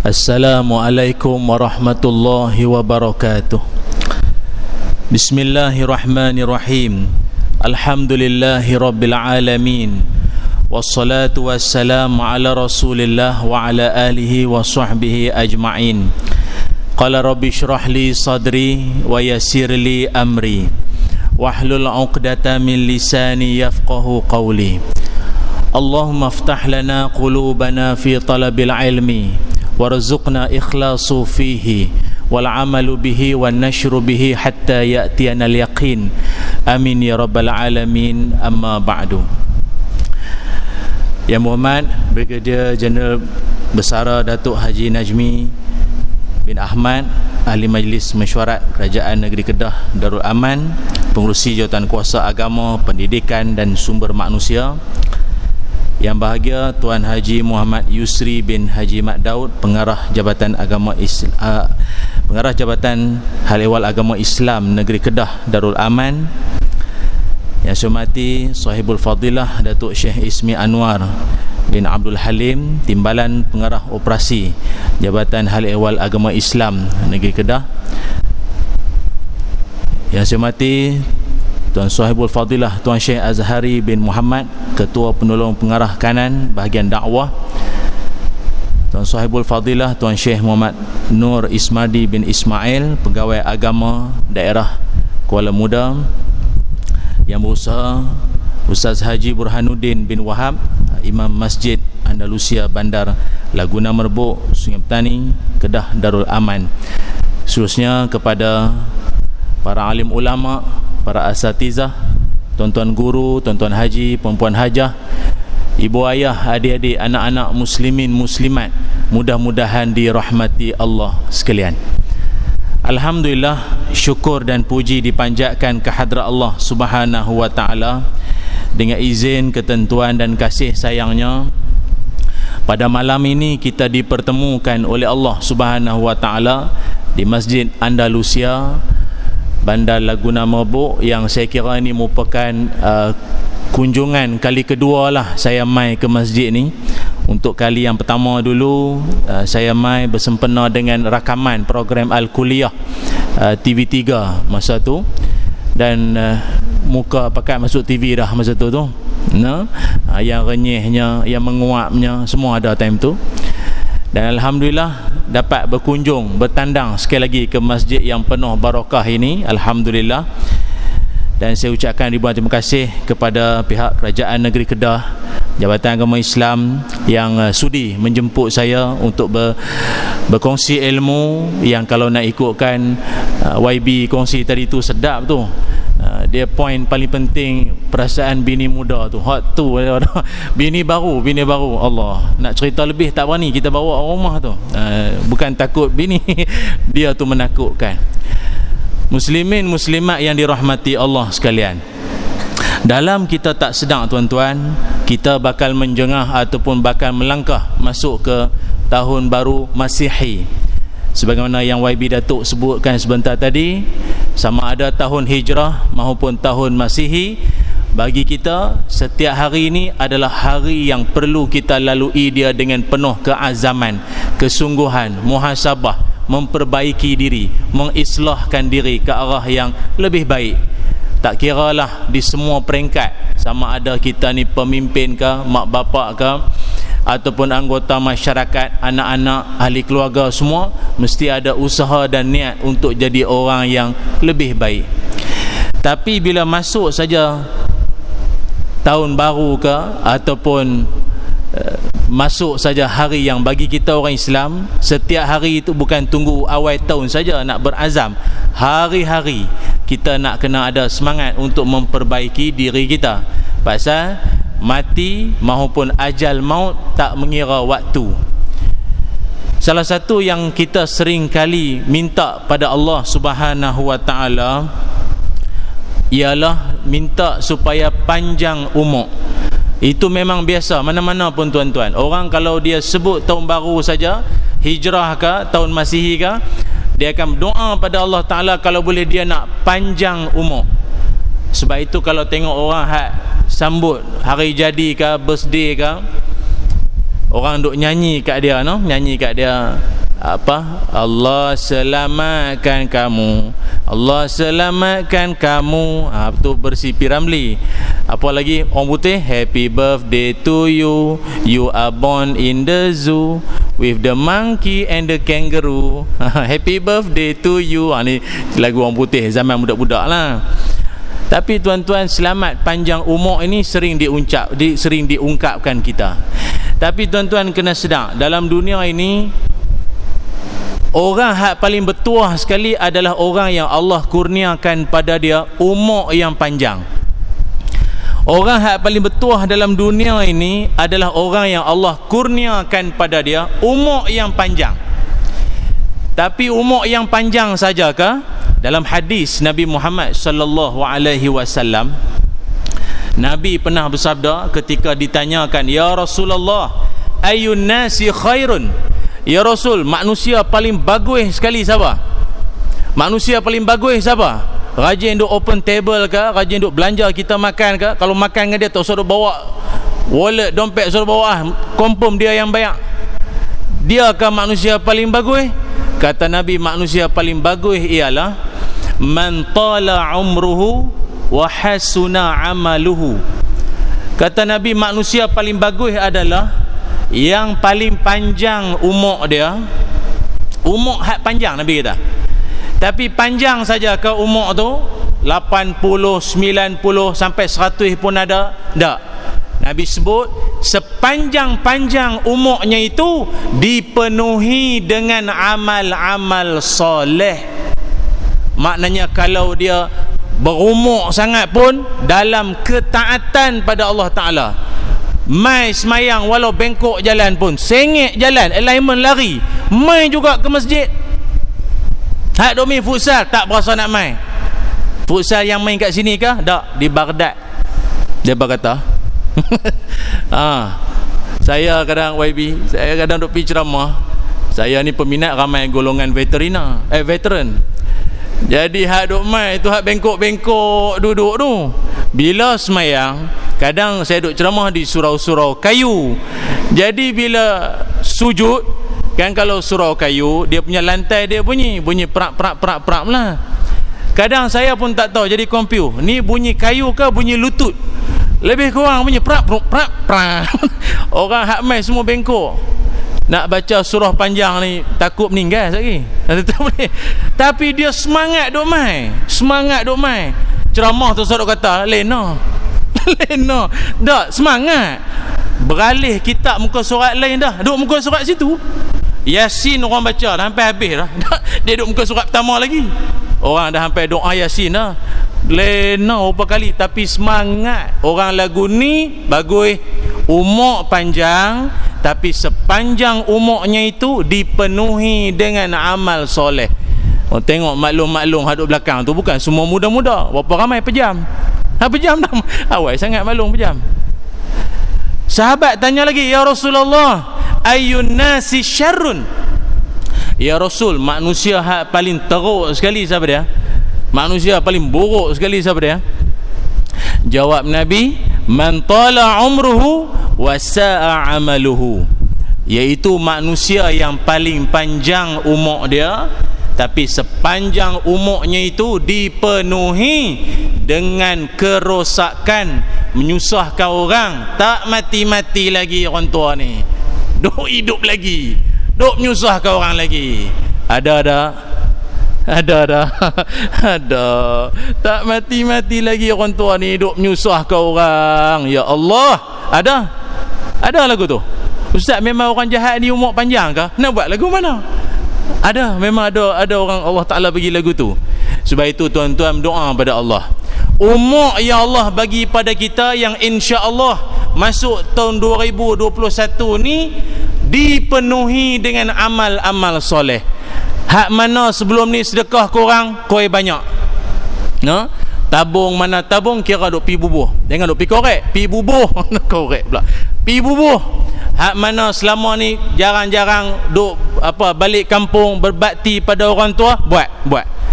Assalamualaikum warahmatullahi wabarakatuh. Bismillahirrahmanirrahim. Alhamdulillahi rabbil alamin. Wassalatu wassalamu ala rasulillah wa ala alihi wa sahbihi ajma'in. Qala rabbi shrah li sadri wa yassir li amri wahlul 'uqdatan min lisani yafqahu qawli. Allahumma iftah lana qulubana fi talabil ilmi warzuqna ikhlasu fihi wal amalu bihi wan nashru bihi hatta ya'tiyana al yaqin. Amin ya rabbal alamin. Amma ba'du. Yang Muhammad Brigadier Jeneral Bersara Datuk Haji Najmi bin Ahmad, Ahli Majlis Mesyuarat Kerajaan Negeri Kedah Darul Aman, Pengerusi Jawatan Kuasa Agama, Pendidikan dan Sumber Manusia. Yang bahagia Tuan Haji Muhammad Yusri bin Haji Mat Daud, Pengarah Jabatan Pengarah Jabatan Hal Ehwal Agama Islam Negeri Kedah Darul Aman. Yang saya hormati Sahibul Fadilah Datuk Syekh Ismi Anwar bin Abdul Halim, Timbalan Pengarah Operasi Jabatan Hal Ehwal Agama Islam Negeri Kedah. Yang saya hormati Tuan Sahibul Fadilah Tuan Syekh Azhari bin Muhammad, Ketua Penolong Pengarah Kanan Bahagian Dakwah. Tuan Sahibul Fadilah Tuan Syekh Muhammad Nur Ismadi bin Ismail, Pegawai Agama Daerah Kuala Muda. Yang berusaha Ustaz Haji Burhanuddin bin Wahab, Imam Masjid Andalusia Bandar Laguna Merbuk, Sungai Petani, Kedah Darul Aman. Seterusnya kepada para alim ulama, para asatizah, tuan-tuan guru, tuan-tuan haji, puan-puan hajah, ibu ayah, adik-adik, anak-anak muslimin muslimat, mudah-mudahan dirahmati Allah sekalian. Alhamdulillah, syukur dan puji dipanjatkan ke hadrat Allah Subhanahu wa taala dengan izin, ketentuan dan kasih sayangnya. Pada malam ini kita dipertemukan oleh Allah Subhanahu wa taala di Masjid Andalusia Bandar Laguna Merbuk, yang saya kira ini merupakan kunjungan kali kedua lah saya mai ke masjid ni. Untuk kali yang pertama dulu saya mai bersempena dengan rakaman program Al-Kuliah TV3 masa tu, dan muka pakai masuk TV dah masa tu yang renyihnya, yang menguapnya semua ada time tu. Dan Alhamdulillah dapat berkunjung, bertandang sekali lagi ke masjid yang penuh barakah ini. Alhamdulillah. Dan saya ucapkan ribuan terima kasih kepada pihak Kerajaan Negeri Kedah, Jabatan Agama Islam yang sudi menjemput saya untuk berkongsi ilmu yang kalau nak ikutkan YB kongsi tadi tu sedap tu. Dia poin paling penting, perasaan bini muda tu, hot tu. bini baru Allah nak cerita lebih tak berani kita bawa rumah tu. Bukan takut bini dia tu menakutkan. Muslimin muslimat yang dirahmati Allah sekalian, dalam kita tak sedang tuan-tuan, kita bakal menjengah ataupun bakal melangkah masuk ke tahun baru Masihi. Sebagaimana yang YB Datuk sebutkan sebentar tadi, sama ada tahun Hijrah maupun tahun Masihi, bagi kita setiap hari ini adalah hari yang perlu kita lalui dia dengan penuh keazaman, kesungguhan, muhasabah, memperbaiki diri, mengislahkan diri ke arah yang lebih baik. Tak kiralah di semua peringkat, sama ada kita ni pemimpin ke, mak bapak ke, ataupun anggota masyarakat, anak-anak, ahli keluarga, semua mesti ada usaha dan niat untuk jadi orang yang lebih baik. Tapi bila masuk saja tahun baru ke, ataupun masuk saja hari yang bagi kita orang Islam, setiap hari itu bukan tunggu awal tahun saja nak berazam, hari-hari kita nak kena ada semangat untuk memperbaiki diri kita. Pasal mati maupun ajal maut tak mengira waktu. Salah satu yang kita sering kali minta pada Allah Subhanahu wa taala ialah minta supaya panjang umur. Itu memang biasa mana-mana pun tuan-tuan. Orang kalau dia sebut tahun baru saja, hijrah ke, tahun Masihi ke, dia akan berdoa pada Allah Ta'ala kalau boleh dia nak panjang umur. Sebab itu kalau tengok orang sambut hari jadi ke, birthday ke, orang duk nyanyi kat dia, nyanyi kat dia, Allah selamatkan kamu, Allah selamatkan kamu. Betul bersih Piramli. Apa lagi orang putih? Happy birthday to you, you are born in the zoo with the monkey and the kangaroo. Happy birthday to you. Ni lagu orang putih zaman budak-budak lah. Tapi tuan-tuan, selamat panjang umur ini sering diungkapkan kita. Tapi tuan-tuan kena sedar, dalam dunia ini orang hak paling bertuah sekali adalah orang yang Allah kurniakan pada dia umur yang panjang. Orang hak paling bertuah dalam dunia ini adalah orang yang Allah kurniakan pada dia umur yang panjang. Tapi umur yang panjang sajakah? Dalam hadis Nabi Muhammad sallallahu alaihi wasallam, Nabi pernah bersabda ketika ditanyakan, "Ya Rasulullah, ayyun nasi khairun?" Ya Rasul, manusia paling bagus sekali siapa? Manusia paling bagus siapa? Rajin duk open table ke? Rajin duk belanja kita makan ke? Kalau makan dengan dia tak usah duk bawa wallet, dompet suruh bawa, confirm dia yang bayar. Dia ke manusia paling bagus? Kata Nabi, manusia paling bagus ialah man tala umruhu wa hasuna amaluhu. Kata Nabi, manusia paling bagus adalah yang paling panjang umur dia. Umur hak panjang Nabi kata. Tapi panjang saja ke umur tu 80, 90 sampai 100 pun ada? Tak. Nabi sebut sepanjang-panjang umurnya itu dipenuhi dengan amal-amal soleh. Maknanya kalau dia berumur sangat pun dalam ketaatan pada Allah Ta'ala, mai semayang walau bengkok jalan pun, sengit jalan, alignment lari, mai juga ke masjid. Hak duk main futsal tak berasa nak main. Futsal yang main kat sini kah? Tak, di Baghdad. Dia berkata saya kadang YB, saya kadang duk pergi ceramah. Saya ni peminat ramai golongan veteran. Jadi hak duk main tu, hak bengkok-bengkok duduk tu, bila semayang kadang saya duk ceramah di surau-surau kayu. Jadi bila sujud kan, kalau surau kayu dia punya lantai dia bunyi prak lah. Kadang saya pun tak tahu, jadi confuse, ni bunyi kayu ke bunyi lutut. Lebih kurang bunyi prak. Orang hak main semua bengkok. Nak baca surah panjang ni takut meninggal lagi. Tapi dia semangat duk main. Ceramah tu saya kata lena. Tak, semangat. Beralih kitab muka surat lain dah. Duk muka surat situ. Yasin orang baca dah sampai habis dah. Dia duk muka surat pertama lagi. Orang dah sampai doa Yasin dah. Lena berapa kali, tapi semangat. Orang lagu ni bagus, umur panjang, tapi sepanjang umurnya itu dipenuhi dengan amal soleh. Oh, tengok maklum-maklum hadut belakang tu bukan semua muda-muda. Berapa ramai pejam? Pejam dah. Awal sangat maklum pejam. Sahabat tanya lagi, "Ya Rasulullah, ayyun nasi syarrun?" Ya Rasul, manusia hak paling teruk sekali siapa dia? Manusia paling buruk sekali siapa dia? Jawab Nabi, "Man tala umruhu wa sa'a amaluhu." Iaitu manusia yang paling panjang umur dia, tapi sepanjang umurnya itu dipenuhi dengan kerosakan, menyusahkan orang. Tak mati-mati lagi orang tua ni, duk hidup lagi, duk menyusahkan orang lagi. Ada tak mati-mati lagi orang tua ni, duk menyusahkan orang. Ya Allah, ada lagu tu. Ustaz, memang orang jahat ni umur panjang ke? Nak buat lagu mana? Memang ada orang Allah Ta'ala bagi lagu tu. Sebab itu tuan-tuan doa pada Allah, umur yang Allah bagi pada kita yang insya-Allah masuk tahun 2021 ni dipenuhi dengan amal-amal soleh. Hak mana sebelum ni sedekah kurang, koi banyak. Tabung mana tabung, kira duk pi bubuh. Jangan duk pi korek, pi bubuh. Korek pula. Pi bubuh. Hak mana selama ni jarang-jarang duk balik kampung berbakti pada orang tua, buat.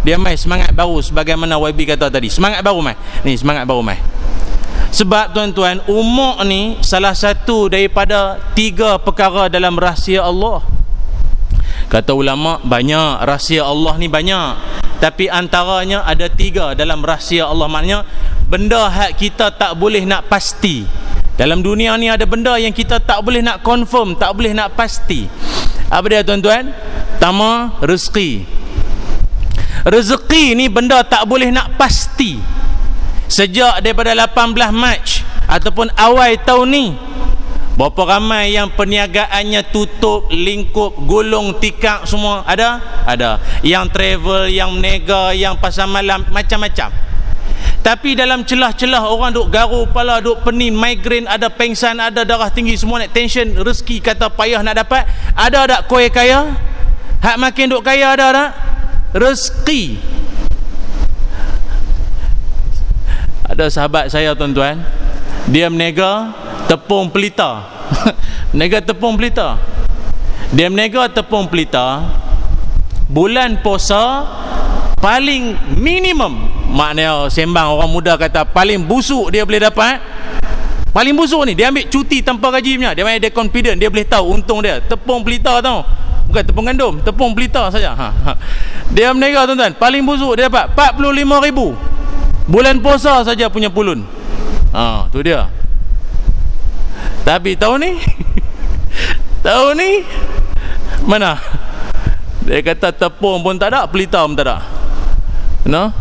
Dia mai semangat baru sebagaimana YB kata tadi. Semangat baru mai. Ni semangat baru mai. Sebab tuan-tuan, umur ni salah satu daripada 3 perkara dalam rahsia Allah. Kata ulama, banyak rahsia Allah ni banyak, tapi antaranya ada 3 dalam rahsia Allah. Maknanya benda hak kita tak boleh nak pasti. Dalam dunia ni ada benda yang kita tak boleh nak confirm, tak boleh nak pasti. Apa dia tuan-tuan? Pertama, rezeki. Rezeki ni benda tak boleh nak pasti. Sejak daripada 18 Mac ataupun awal tahun ni, berapa ramai yang perniagaannya tutup, lingkup, gulung, tikar semua? Ada. Yang travel, yang menega, yang pasar malam, macam-macam. Tapi dalam celah-celah orang duk garu kepala, duk pening, migrain, ada pengsan, ada darah tinggi, semua naik tension, rezeki kata payah nak dapat. Ada tak koi kaya? Hak makin duk kaya ada tak? Rezeki. Ada sahabat saya tuan-tuan, dia menega tepung pelita. Menega tepung pelita. Dia menega tepung pelita bulan puasa paling minimum. Maknanya sembang orang muda kata paling busuk dia boleh dapat. Paling busuk ni dia ambil cuti tanpa gaji punya. Dia main dia confident, dia boleh tahu untung dia. Tepung pelita tau. Bukan tepung gandum, tepung pelita saja. Dia menega tuan-tuan, paling busuk dia dapat 45,000. Bulan puasa saja punya pulun. Tu dia. Tapi tahun ni mana? Dia kata tepung pun tak ada, pelita pun tak ada. No?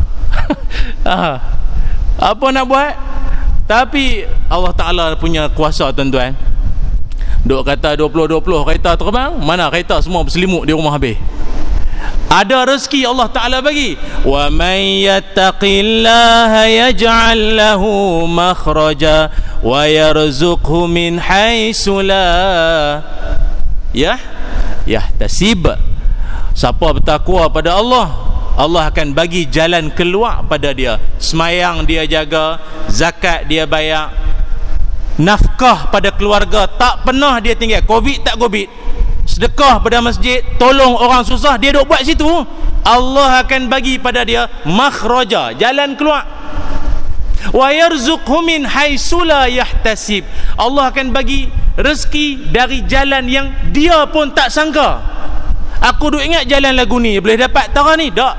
Apa nak buat? Tapi Allah Ta'ala punya kuasa tuan-tuan. Duk kata 20-20 kereta terbang, mana kereta semua berselimut di rumah habis. Ada rezeki Allah Ta'ala bagi. Wa man yattaqillaha yaj'al lahu makhraja wa yarzuqhu min haitsu la yahtasib. Siapa bertakwa pada Allah, Allah akan bagi jalan keluar pada dia. Semayang dia jaga, zakat dia bayar, nafkah pada keluarga tak pernah dia tinggal. Covid tak Covid, sedekah pada masjid, tolong orang susah, dia duk buat situ. Allah akan bagi pada dia makhraja, jalan keluar. Wa yarzuqhu min haitsu la yahtasib. Allah akan bagi rezeki dari jalan yang dia pun tak sangka. Aku duk ingat jalan lagu ni boleh dapat tara ni, tak.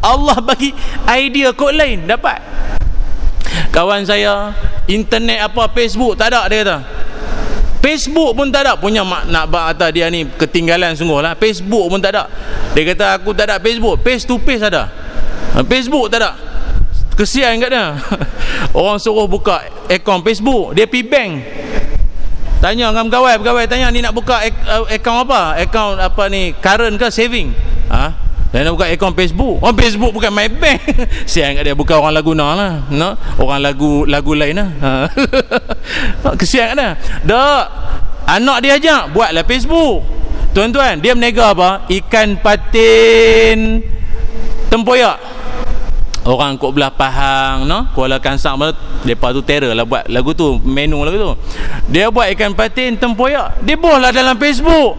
Allah bagi idea kod lain dapat. Kawan saya internet apa Facebook tak ada, dia kata Facebook pun tak ada. Punya nak kata dia ni ketinggalan sungguh lah. Facebook pun tak ada. Dia kata aku tak ada Facebook. Face to face ada, Facebook tak ada. Kesian kat dia. Orang suruh buka akaun Facebook, dia pergi bank, tanya dengan pegawai tanya ni nak buka akaun apa? Akaun apa ni, current ke saving? Dia nak buka akaun Facebook. Facebook bukan my bank. Sian kat dia, bukan orang lagu lah, no? Orang lagu lain lah. Kesian kat dia. Dak, anak dia ajak buatlah Facebook. Tuan-tuan, dia menega apa? Ikan patin tempoyak. Orang kok belah Pahang, no? Kuala Kangsar, depa tu terror lah buat lagu tu, menu lagu tu. Dia buat ikan patin tempoyak, dia bohlah dalam Facebook.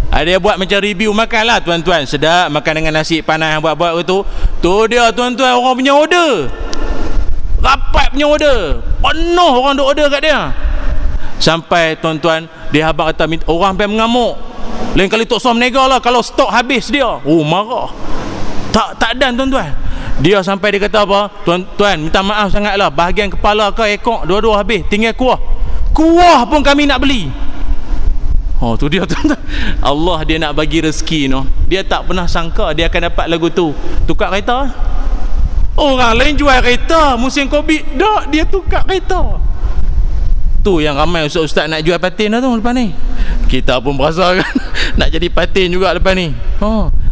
Dia buat macam review makan lah tuan-tuan, sedap makan dengan nasi panas buat tu. Tu dia tuan-tuan, orang punya order, rapat punya order, penuh orang duk order kat dia. Sampai tuan-tuan, dia habaq kata orang sampai mengamuk. Lain kali Tok Som menega lah kalau stok habis dia. Marah. Tak dan tuan-tuan. Dia sampai dia kata apa? Tuan-tuan, minta maaf sangatlah, bahagian kepala ke ekor dua-dua habis, tinggal kuah pun kami nak beli. Tu dia tuan-tuan. Allah dia nak bagi rezeki, no. Dia tak pernah sangka dia akan dapat lagu tu. Tukar kereta. Orang lain jual kereta musim Covid, dak, dia tukar kereta. Tu yang ramai ustaz-ustaz nak jual patin lah tu lepas ni. Kita pun berasa kan nak jadi patin juga lepas ni.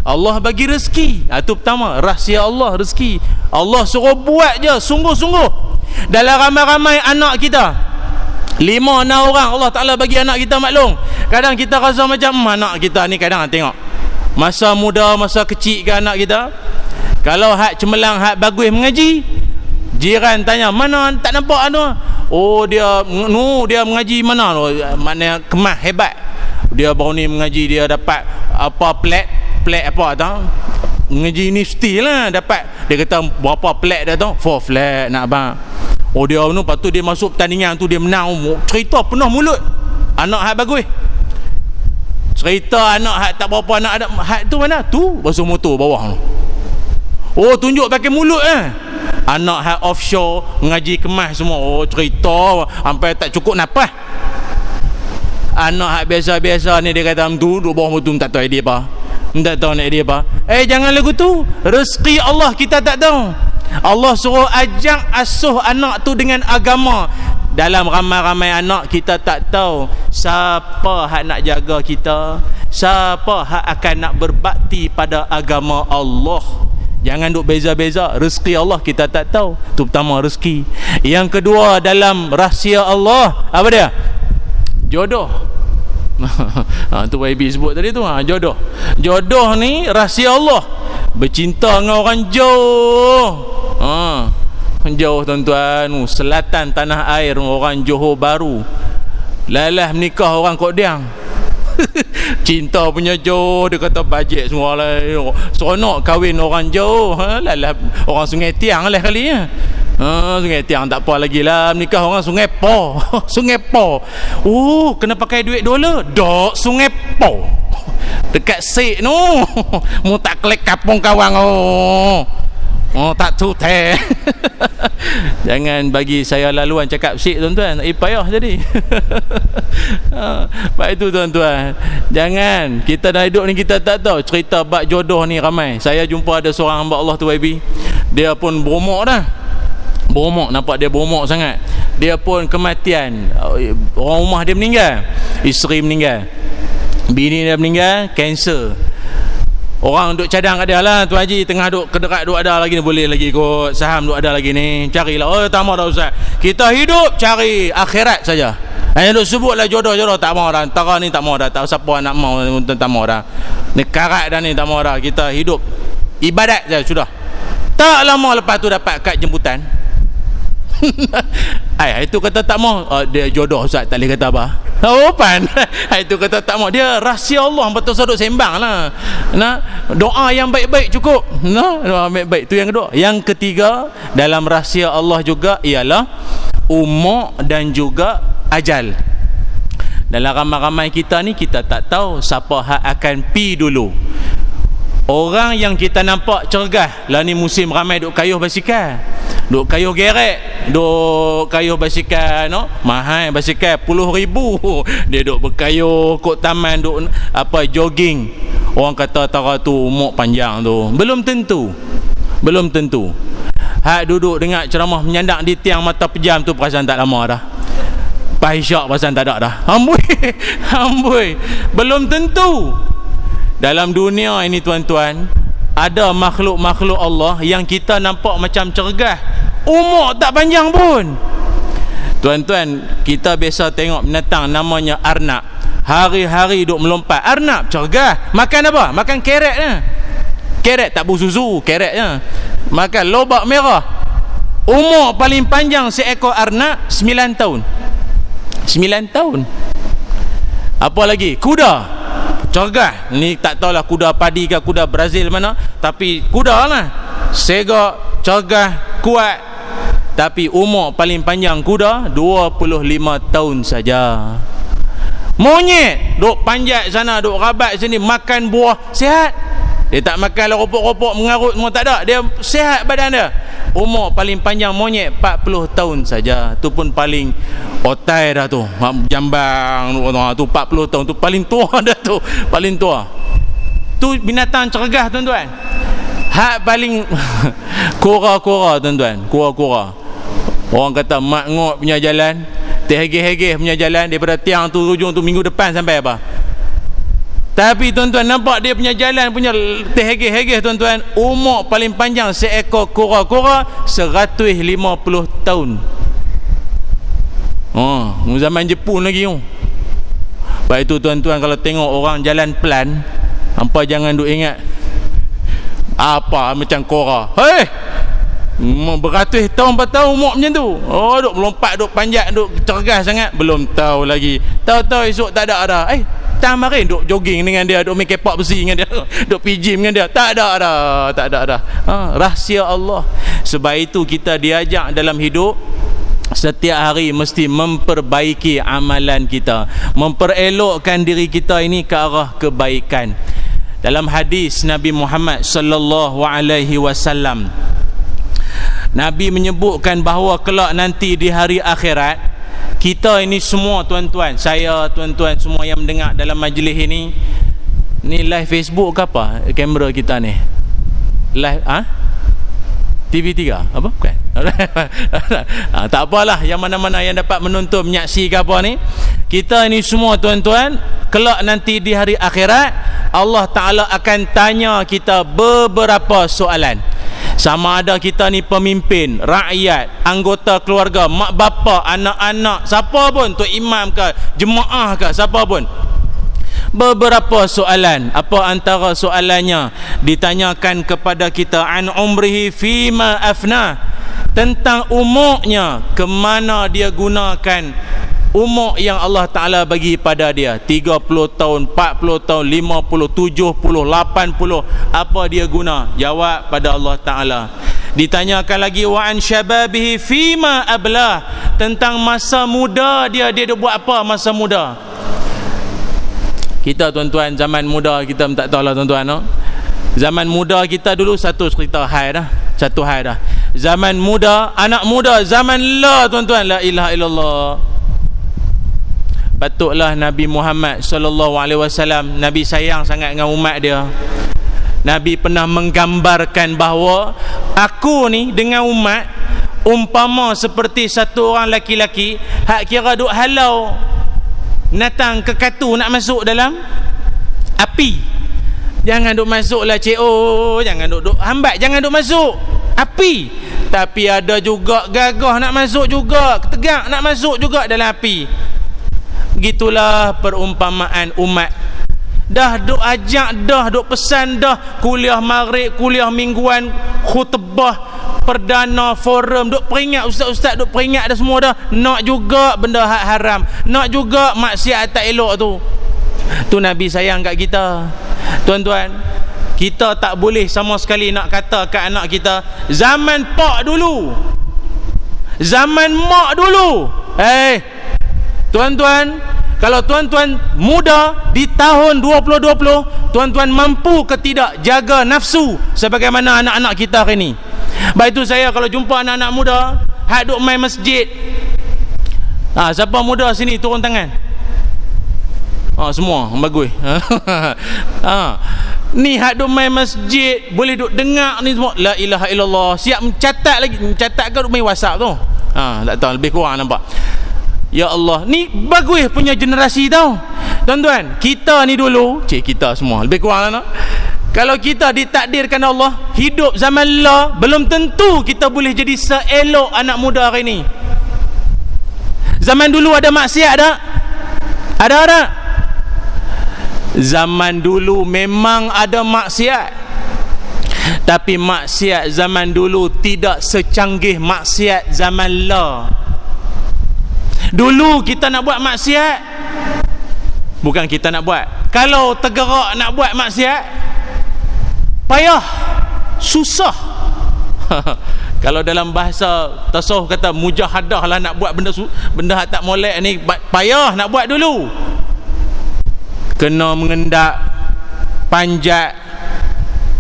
Allah bagi rezeki. Itu pertama, rahsia Allah, rezeki. Allah suruh buat je sungguh-sungguh. Dalam ramai-ramai anak kita, 5-6 orang Allah Ta'ala bagi anak kita maklum. Kadang kita rasa macam anak kita ni, kadang tengok masa muda, masa kecil ke anak kita, kalau hak cemerlang, hak bagus mengaji, jiran tanya mana tak nampak anu. Dia mengaji mana tu, maknanya kemas hebat. Dia baru ni mengaji, dia dapat apa plat apa tau, mengaji universiti lah dapat. Dia kata berapa plat dah tau, 4 flat nak abang. Dia tu lepas tu dia masuk pertandingan tu, dia menang, cerita penuh mulut. Anak hak bagus. Cerita anak hak tak berapa anak ada, hak tu mana? Tu basuh motor bawah tu. Oh, tunjuk pakai mulut anak hak offshore ngaji kemas semua. Oh, cerita sampai tak cukup nafas. Anak hak biasa-biasa ni dia kata tu duduk bawah motor tak tahu idea apa. Tak tahu nak idea apa. Jangan lagu tu. Rezeki Allah kita tak tahu. Allah suruh ajak asuh anak tu dengan agama. Dalam ramai-ramai anak kita tak tahu siapa hak nak jaga kita, siapa hak akan nak berbakti pada agama Allah. Jangan duk beza-beza. Rezeki Allah kita tak tahu. Itu pertama, rezeki. Yang kedua, dalam rahsia Allah, apa dia? Jodoh. Tu YB sebut tadi tu, jodoh. Jodoh ni rahsia Allah. Bercinta dengan orang jauh. Jauh tuan-tuan, selatan tanah air, orang Johor Bahru. Lalah menikah orang Kodiang. Cinta punya jauh, dia kata bajet semua lah. Seronok kahwin orang jauh. Lalah orang Sungai Tiang lah kali ya. Sungai Tiang tak apa lagi lah. Menikah orang Sungai Po. Sungai Po. Kena pakai duit $2. Dok Sungai Po. Dekat Sik tu. Mu tak klik kapung kawan. Tak tu teh. Jangan bagi saya laluan cakap Sik tuan-tuan. Payah jadi. Pak itu tuan-tuan, jangan kita dah hidup ni kita tak tahu cerita bab jodoh ni ramai. Saya jumpa ada seorang hamba Allah tu YB, dia pun berumur dah. Berumur, nampak dia berumur sangat. Dia pun kematian. Orang rumah dia meninggal, isteri meninggal, bini dia meninggal, kanser. Orang duk cadang kat dia lah, Tuan Haji tengah duk kedekat duk ada lagi ni, boleh lagi kot saham duk ada lagi ni, carilah. Tak mau dah Ustaz, kita hidup cari akhirat saja. Hanya duk sebutlah jodoh-jodoh, tak mau dah. Antara ni tak mau dah, tak siapa nak mau, tak mau dah. Ni karat dah ni, tak mau dah. Kita hidup ibadat saja sudah. Tak lama lepas tu dapat kad jemputan. Itu kata tak mau, dia jodoh Ustaz, tak boleh kata apa. Pan. Itu kata tak mau, dia rahsia Allah, betul saduk sembang lah. Doa yang baik-baik cukup. Doa baik-baik tu yang kedua. Yang ketiga, dalam rahsia Allah juga ialah umur dan juga ajal. Dalam ramai-ramai kita ni, kita tak tahu siapa hak akan pi dulu. Orang yang kita nampak cergah lah ni, musim ramai duk kayuh basikal, duk kayuh gerek, duk kayuh basikal mahal basikal puluh ribu. Dia duk berkayuh kot taman, duk jogging. Orang kata tara tu umur panjang tu. Belum tentu. Hak duduk dengar ceramah menyandak di tiang mata pejam tu perasan tak lama dah. Pahisyak perasan tak ada dah. Amboi. Belum tentu. Dalam dunia ini tuan-tuan, ada makhluk-makhluk Allah yang kita nampak macam cergah, umur tak panjang pun. Tuan-tuan, kita biasa tengok binatang namanya arnab, hari-hari duk melompat. Arnab cergah. Makan apa? Makan kerek je. Kerek tak bersusu, kerek je. Makan lobak merah. Umur paling panjang seekor arnab 9 tahun. 9 tahun. Apa lagi? Kuda cergah. Ni tak tahulah kuda padi ke kuda Brazil mana, tapi kuda lah. Segak, cergah, kuat. Tapi umur paling panjang kuda 25 tahun saja. Monyet duk panjat sana, duk rabat sini, makan buah, sihat. Dia tak makan ropok-ropok mengarut semua, tak ada. Dia sihat badan dia. Umur paling panjang monyet 40 tahun saja. Tu pun paling otai dah tu. Jambang tu 40 tahun tu paling tua dah tu. Paling tua. Tu binatang cergah tuan-tuan. Hak paling kura-kura tuan-tuan. Kura-kura. Orang kata mak ngot punya jalan, terhegeh-hegeh punya jalan daripada tiang tu hujung tu minggu depan sampai apa. Tapi tuan-tuan nampak dia punya jalan punya terhegeh-hegeh tuan-tuan. Umur paling panjang seekor kura-kura 150 tahun. Zaman Jepun lagi tu. Baik tu tuan-tuan, kalau tengok orang jalan pelan, hampa jangan duk ingat apa macam kura. Beratus tahun 4 tahun umur macam tu. Duk melompat, duk panjat, duk cergas sangat. Belum tahu lagi. Tahu-tahu esok tak ada dah. Tamarin duk jogging dengan dia, duk make pak besi dengan dia, duk pergi gym dengan dia. Tak ada dah. Rahsia Allah. Sebab itu kita diajak dalam hidup setiap hari mesti memperbaiki amalan kita, memperelokkan diri kita ini ke arah kebaikan. Dalam hadis Nabi Muhammad sallallahu alaihi wasallam, Nabi menyebutkan bahawa kelak nanti di hari akhirat, kita ini semua tuan-tuan, saya, tuan-tuan semua yang mendengar dalam majlis ini, ni live Facebook ke apa kamera kita ni? Live TV3 apa? Bukan. Tak apalah, yang mana-mana yang dapat menonton, menyaksikan apa ni, kita ini semua tuan-tuan, kelak nanti di hari akhirat Allah Ta'ala akan tanya kita beberapa soalan. Sama ada kita ni pemimpin, rakyat, anggota keluarga, mak bapa, anak-anak, siapa pun, tok imam ke, jemaah ke, siapa pun, beberapa soalan. Apa antara soalannya? Ditanyakan kepada kita an umrihi fima afna, tentang umurnya, ke mana dia gunakan umur yang Allah Ta'ala bagi pada dia. 30 tahun, 40 tahun, 50, 70, 80, apa dia guna? Jawab pada Allah Ta'ala. Ditanyakan lagi wa an syababihi fima ablah, tentang masa muda dia buat apa masa muda. Kita tuan-tuan zaman muda kita tak tahulah tuan-tuan, no? Zaman muda kita dulu satu cerita hai dah, satu hai dah. Zaman muda, anak muda, zaman la tuan-tuan, la ilaha illallah. Patutlah Nabi Muhammad sallallahu alaihi wasallam, Nabi sayang sangat dengan umat dia. Nabi pernah menggambarkan bahawa aku ni dengan umat umpama seperti satu orang laki-laki hak kira duk halau natang kekatu nak masuk dalam api. Jangan duk masuklah CO, jangan duk hambat, jangan duk masuk api. Tapi ada juga gagah nak masuk juga, tegak nak masuk juga dalam api. Gitulah perumpamaan umat. Dah duk ajak, dah duk pesan, dah kuliah maghrib, kuliah mingguan, khutbah perdana, forum, duk peringat, ustaz-ustaz duk peringat dah semua dah. Nak juga benda hak haram, nak juga maksiat tak elok tu. Tu Nabi sayang kat kita. Tuan-tuan, kita tak boleh sama sekali nak kata kat anak kita zaman pak dulu, zaman mak dulu. Tuan-tuan, kalau tuan-tuan muda di tahun 2020, tuan-tuan mampu ke tidak jaga nafsu sebagaimana anak-anak kita hari ni? Baik itu saya kalau jumpa anak-anak muda hak duk main masjid, siapa muda sini turun tangan? Semua bagus. Ni hak duk main masjid, boleh duk dengar ni semua, la ilaha illallah, siap mencatat lagi. Mencatat ke duk main WhatsApp tu? Tak tahu, lebih kurang nampak. Ya Allah, ni bagus punya generasi tau. Tuan-tuan, kita ni dulu, kita semua lebih kurang lah, no? Kalau kita ditakdirkan Allah hidup zaman la, belum tentu kita boleh jadi seelok anak muda hari ni. Zaman dulu ada maksiat tak? Ada tak? Zaman dulu memang ada maksiat, tapi maksiat zaman dulu tidak secanggih maksiat zaman la. Dulu kita nak buat maksiat, bukan kita nak buat, kalau tergerak nak buat maksiat, payah, susah. Kalau dalam bahasa tasawuf kata mujahadah lah, nak buat benda tak molek ni payah nak buat dulu. Kena mengendak, panjat,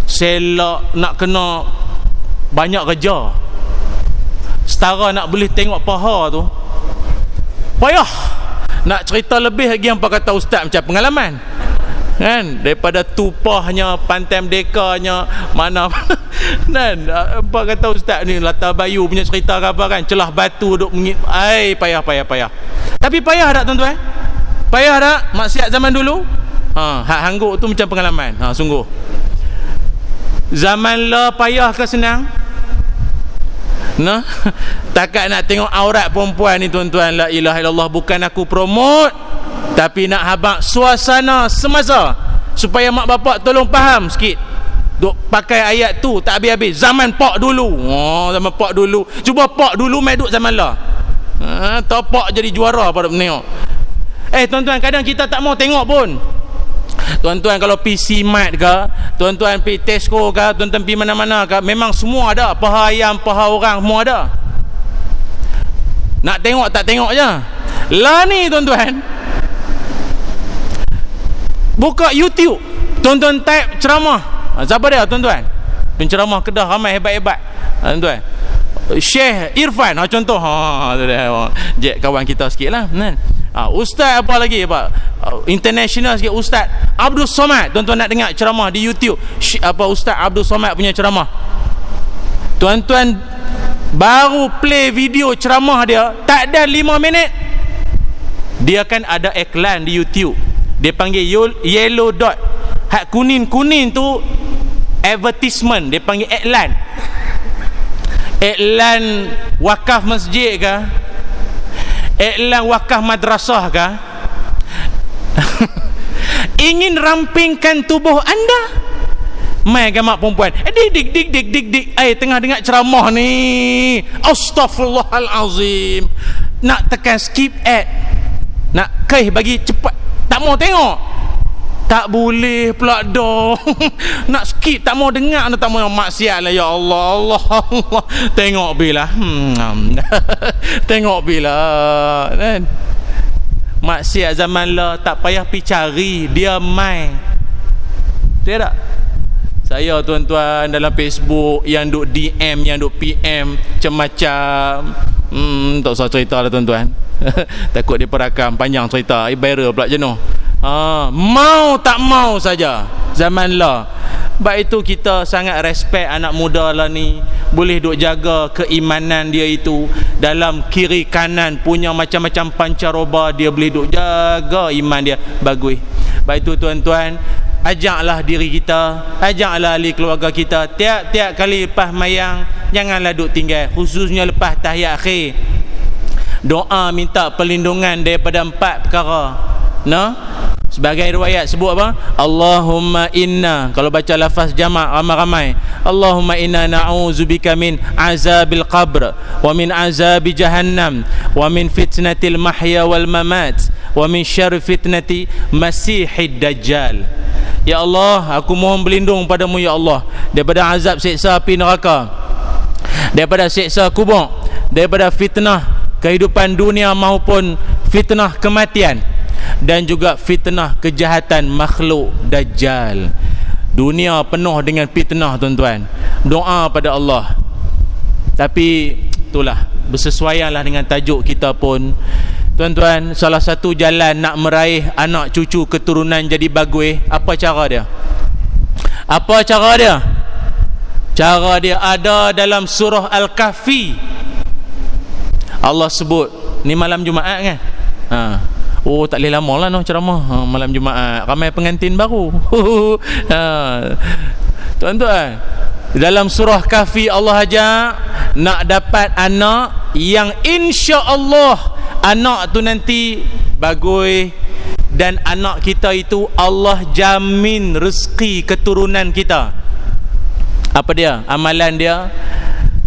selak, nak kena banyak kerja. Setara nak boleh tengok paha tu payah. Nak cerita lebih lagi apa kata ustaz macam pengalaman kan, daripada tupahnya, pantai merdekanya, mana kan, apa kata ustaz ni latar bayu punya cerita apa kan, celah batu duk payah. Tapi payah tak tuan-tuan? Payah tak maksiat zaman dulu? Hak hangguk tu macam pengalaman. Sungguh zaman la payah ke senang? Nah, takat nak tengok aurat perempuan ni tuan-tuan, la ilaha illallah, bukan aku promote, tapi nak habaq suasana semasa supaya mak bapak tolong faham sikit. Duk pakai ayat tu tak habis-habis, zaman pak dulu. Zaman pak dulu, cuba pak dulu mai duk zaman la. Tapak jadi juara pada menengok. Tuan-tuan, kadang kita tak mau tengok pun. Tuan-tuan kalau pergi Simat ke, tuan-tuan pergi Tesco ke, tuan-tuan pergi mana-mana ke, memang semua ada, paha ayam, paha orang, semua ada. Nak tengok tak tengok je. Lah ni tuan-tuan, buka YouTube, tuan-tuan type ceramah. Siapa dia tuan-tuan? Penceramah Kedah ramai hebat-hebat. Tuan-tuan, Syekh Irfan contoh. Jack kawan kita sikit lah kan. Ustaz apa lagi international sikit, Ustaz Abdul Somad. Tuan-tuan nak dengar ceramah di YouTube Ustaz Abdul Somad punya ceramah, tuan-tuan baru play video ceramah dia, tak ada 5 minit dia kan ada iklan di YouTube. Dia panggil yellow dot, hak kuning-kuning tu advertisement, dia panggil iklan. Iklan wakaf masjid ke, iklan wakaf madrasah ke. Ingin rampingkan tubuh anda, mai ke mak perempuan dik tengah dengar ceramah ni, astaghfirullahalazim, nak tekan skip ad, nak bagi cepat, tak mau tengok, tak boleh pula dong. Nak skip, tak mau dengar, tak mau, maksiat lah. Ya Allah, Allah tengok bila tengok bila kan. Maksiat zaman lah, tak payah pergi cari, dia mai. Betul tak? Saya tuan-tuan dalam Facebook yang duk DM, yang duk PM macam-macam. Tak usah cerita lah tuan-tuan. Takut dia perakam, panjang cerita, viral pula jenuh. Mau tak mau saja zaman lah. Sebab itu kita sangat respect anak muda lah ni, boleh duk jaga keimanan dia itu dalam kiri kanan punya macam-macam pancaroba, dia boleh duk jaga iman dia bagus. Sebab itu tuan-tuan, ajaklah diri kita, ajaklah ahli keluarga kita, tiap-tiap kali lepas mayang janganlah duk tinggal, khususnya lepas tahiyat akhir. Doa minta perlindungan daripada 4 perkara. Sebagai riwayat sebut apa? Allahumma inna, kalau baca lafaz jamak ramai-ramai, Allahumma inna na'udzubika min azabil qabr wa min azabi jahannam wa min fitnatil mahya wal mamat wa min syarri fitnati masihid dajjal. Ya Allah, aku mohon berlindung padamu ya Allah daripada azab siksa api neraka, daripada siksa kubur, daripada fitnah kehidupan dunia maupun fitnah kematian, dan juga fitnah kejahatan makhluk dajjal. Dunia penuh dengan fitnah tuan-tuan. Doa pada Allah. Tapi itulah, bersesuaianlah dengan tajuk kita pun tuan-tuan. Salah satu jalan nak meraih anak cucu keturunan jadi bagus, apa cara dia? Apa cara dia? Cara dia ada dalam surah Al-Kahfi. Allah sebut, ni malam Jumaat kan? Tak boleh lama lah ceramah malam Jumaat, ramai pengantin baru. Tuan-tuan, dalam surah Kahfi Allah ajak nak dapat anak yang insya-Allah anak tu nanti bagus, dan anak kita itu Allah jamin rezeki keturunan kita. Apa dia? Amalan dia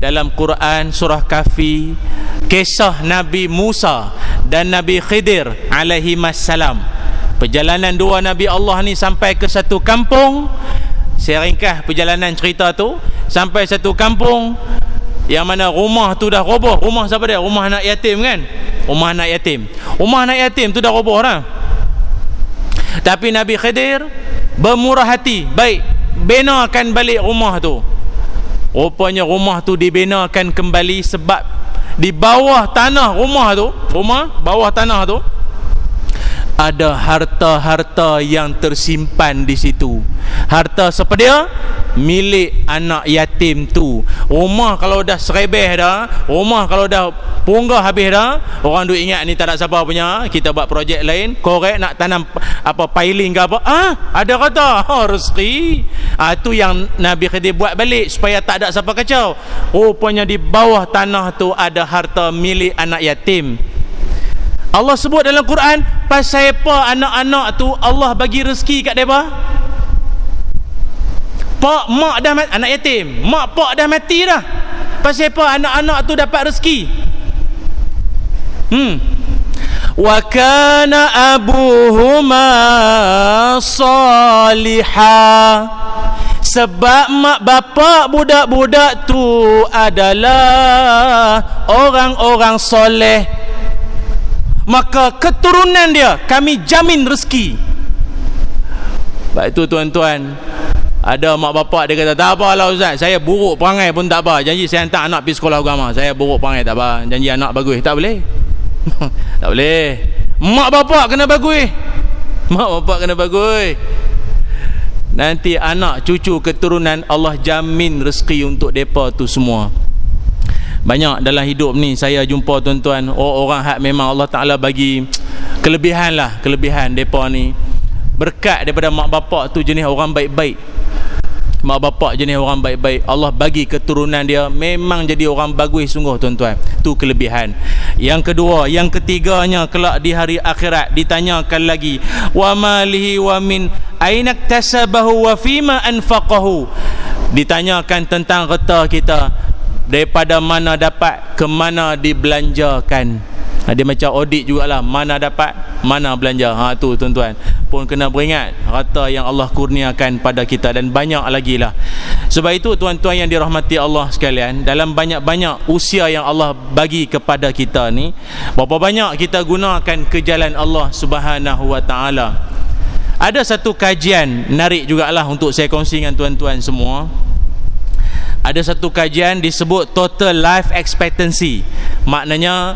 dalam Quran surah Kahfi, kisah Nabi Musa dan Nabi Khidir alaihi wassalam. Perjalanan dua Nabi Allah ni sampai ke satu kampung. Saya ringkas perjalanan cerita tu. Sampai satu kampung yang mana rumah tu dah roboh. Rumah siapa dia? Rumah anak yatim kan? Rumah anak yatim. Rumah anak yatim tu dah roboh dah. Tapi Nabi Khidir bermurah hati, baik, benakan balik rumah tu. Rupanya rumah tu dibinakan kembali sebab di bawah tanah rumah tu, rumah bawah tanah tu ada harta-harta yang tersimpan di situ. Harta siapa dia? Milik anak yatim tu. Rumah kalau dah serebeh dah, rumah kalau dah punggah habis dah, orang duk ingat ni tak ada siapa punya, kita buat projek lain, korek nak tanam apa piling ke apa, ada kata rezeki. Tu yang Nabi Khidir buat balik supaya tak ada siapa kacau. Rupanya di bawah tanah tu ada harta milik anak yatim. Allah sebut dalam Quran, pasal apa anak-anak tu Allah bagi rezeki kat mereka? Pak mak dah mati, anak yatim, mak pak dah mati dah. Pasal apa anak-anak tu dapat rezeki? Wa kana abuhuma salihah. Sebab mak bapak budak-budak tu adalah orang-orang soleh, maka keturunan dia kami jamin rezeki. Sebab itu tuan-tuan, ada mak bapak dia kata, tak apalah ustaz, saya buruk perangai pun tak apa, janji saya hantar anak pergi sekolah agama, saya buruk perangai tak apa, janji anak bagus. Tak boleh. Tak boleh. Mak bapak kena bagus. Mak bapak kena bagus. Nanti anak cucu keturunan Allah jamin rezeki untuk mereka tu semua. Banyak dalam hidup ni saya jumpa tuan-tuan, orang hak memang Allah Ta'ala bagi kelebihan lah, kelebihan mereka ni berkat daripada mak bapak tu jenis orang baik-baik. Mak bapak jenis orang baik-baik, Allah bagi keturunan dia memang jadi orang bagus sungguh tuan-tuan. Tu kelebihan. Yang kedua, yang ketiganya, kelak di hari akhirat ditanyakan lagi, wa malihi wa min aina iktasabahu wa fima anfaqahu. Ditanyakan tentang harta kita, daripada mana dapat, ke mana dibelanjakan. Dia macam audit jugalah, mana dapat, mana belanja. Tu tuan-tuan pun kena beringat harta yang Allah kurniakan pada kita, dan banyak lagi lah. Sebab itu tuan-tuan yang dirahmati Allah sekalian, dalam banyak-banyak usia yang Allah bagi kepada kita ni, berapa banyak kita gunakan ke jalan Allah Subhanahu wa ta'ala. Ada satu kajian menarik jugalah untuk saya kongsi dengan tuan-tuan semua. Ada satu kajian disebut total life expectancy, maknanya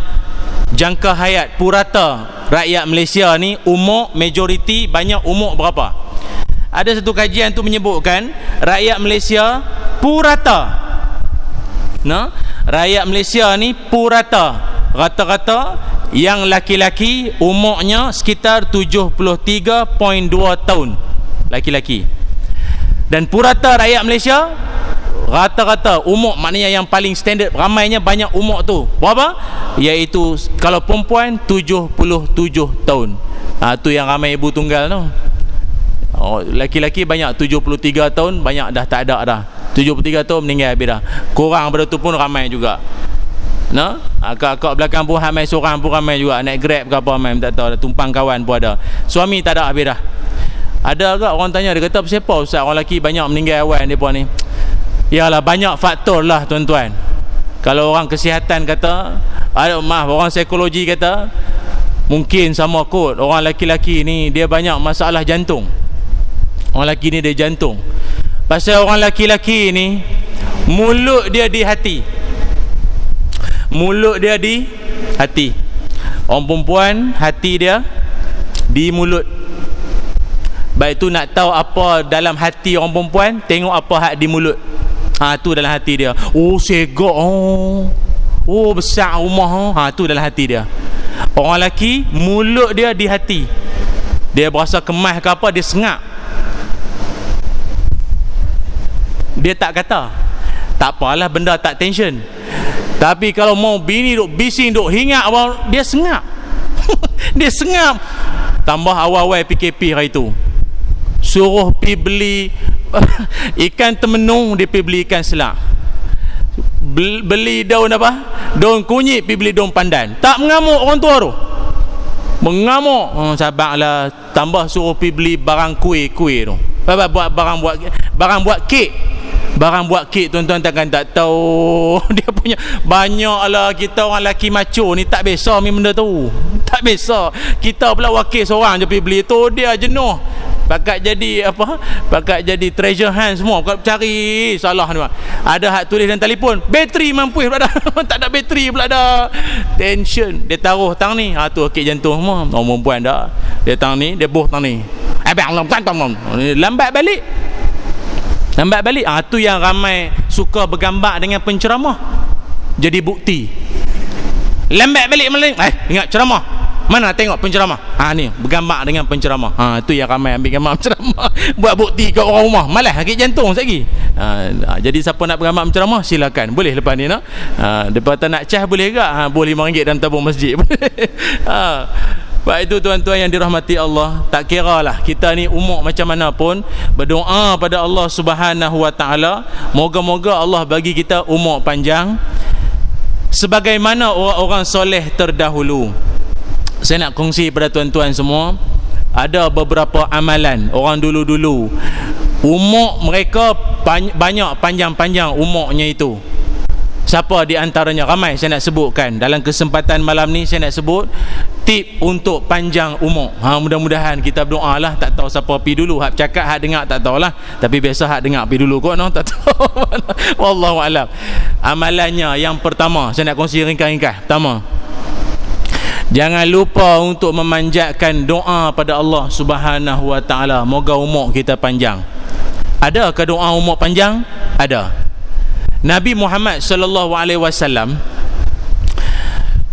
jangka hayat purata rakyat Malaysia ni, umur majoriti banyak umur berapa. Ada satu kajian tu menyebutkan rakyat Malaysia purata, rakyat Malaysia ni purata, rata-rata yang laki-laki umurnya sekitar 73.2 tahun laki-laki. Dan purata rakyat Malaysia rata-rata umur, maknanya yang paling standard, ramainya banyak umur tu berapa? Iaitu kalau perempuan 77 tahun. Tu yang ramai ibu tunggal tu. Laki-laki banyak 73 tahun, banyak dah tak ada dah. 73 tahun meninggal habis dah. Kurang pada tu pun ramai juga. Akak-akak belakang pun ramai, seorang pun ramai juga. Naik Grab ke apa ramai, tak tahu, tumpang kawan pun ada. Suami tak ada habis dah. Ada agak orang tanya, dia kata siapa ustaz orang lelaki banyak meninggal awal depa ni? Yalah, banyak faktor lah tuan-tuan. Kalau orang kesihatan kata, orang psikologi kata, mungkin sama kot orang lelaki-lelaki ni dia banyak masalah jantung. Orang lelaki ni dia jantung. Pasal orang lelaki-lelaki ni mulut dia di hati. Mulut dia di hati. Orang perempuan hati dia di mulut. Baik tu nak tahu apa dalam hati orang perempuan, tengok apa hak di mulut. Tu dalam hati dia. Segak. Besar rumah. Tu dalam hati dia. Orang lelaki mulut dia di hati. Dia berasa kemas ke apa, dia sengak. Dia tak kata. Tak apalah, benda tak tension. Tapi kalau mau bini duk bising, duk hingat, dia sengak. Dia sengap. Tambah awal-awal PKP hari tu, suruh pergi beli ikan temenung, dia pergi beli ikan selak. Beli daun apa? Daun kunyit, pergi beli daun pandan. Tak mengamuk orang tua tu. Mengamuk. Sabarlah. Tambah suruh pergi beli barang kuih-kuih tu. Barang buat kek. Barang buat kek, tuan-tuan takkan tak tahu. Dia punya banyaklah. Kita orang lelaki macho ni tak biasa main benda tu. Tak biasa. Kita pula wakil seorang je pergi beli tu, dia jenuh. Pakat jadi apa? Pakat jadi treasure hunt semua. Pakat cari salah ni. Ada hak tulis dalam telefon, bateri mampu pula dah. Tak ada bateri pula dah. Tension. Dia taruh tang ni. Tu sakit jantung semua. Orang perempuan dah. Dia tang ni, dia buh tang ni. Lambat balik. Lambat balik. Tu yang ramai suka bergambar dengan penceramah. Jadi bukti. Lambat balik malam. Ingat ceramah. Mana tengok penceramah? Ni bergambar dengan penceramah. Tu yang ramai ambil gambar penceramah. Buat bukti kat orang rumah. Malas sakit jantung sekali. Jadi siapa nak bergambar penceramah silakan. Boleh lepas ni nak. Depa tak nak cas boleh ke? Boleh RM5 dalam tabung masjid. Baik itu tuan-tuan yang dirahmati Allah, tak kira lah kita ni umur macam mana pun, berdoa pada Allah Subhanahu wa ta'ala, moga-moga Allah bagi kita umur panjang sebagaimana orang-orang soleh terdahulu. Saya nak kongsi pada tuan-tuan semua, ada beberapa amalan orang dulu-dulu umur mereka banyak panjang-panjang umurnya itu. Siapa di antaranya? Ramai saya nak sebutkan. Dalam kesempatan malam ni saya nak sebut tip untuk panjang umur. Mudah-mudahan kita berdoa lah. Tak tahu siapa pergi dulu. Hak cakap, hak dengar tak tahulah. Tapi biasa hak dengar pergi dulu kot, no? Tak tahu. Wallahualam. Amalannya yang pertama, saya nak kongsi ringkas-ringkas. Pertama, jangan lupa untuk memanjatkan doa pada Allah Subhanahu Wa Taala. Moga umur kita panjang. Ada ke doa umur panjang? Ada. Nabi Muhammad sallallahu alaihi wasallam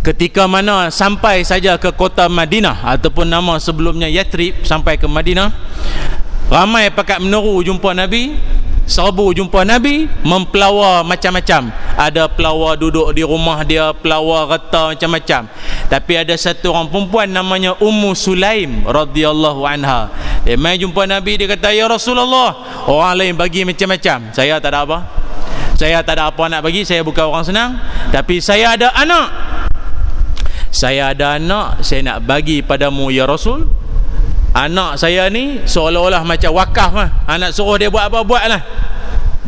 ketika mana sampai saja ke kota Madinah ataupun nama sebelumnya Yathrib, sampai ke Madinah, ramai pakat meneru jumpa Nabi, serbu jumpa Nabi, mempelawar macam-macam. Ada pelawar duduk di rumah dia, pelawar reta macam-macam. Tapi ada satu orang perempuan namanya Ummu Sulaim radhiyallahu anha. Dia mai jumpa Nabi, dia kata, "Ya Rasulullah, orang lain bagi macam-macam, saya tak ada apa. Saya tak ada apa nak bagi, saya bukan orang senang, tapi saya ada anak. Saya ada anak, saya nak bagi padamu ya Rasul. Anak saya ni seolah-olah macam wakaf lah. Anak suruh dia buat apa, buat lah.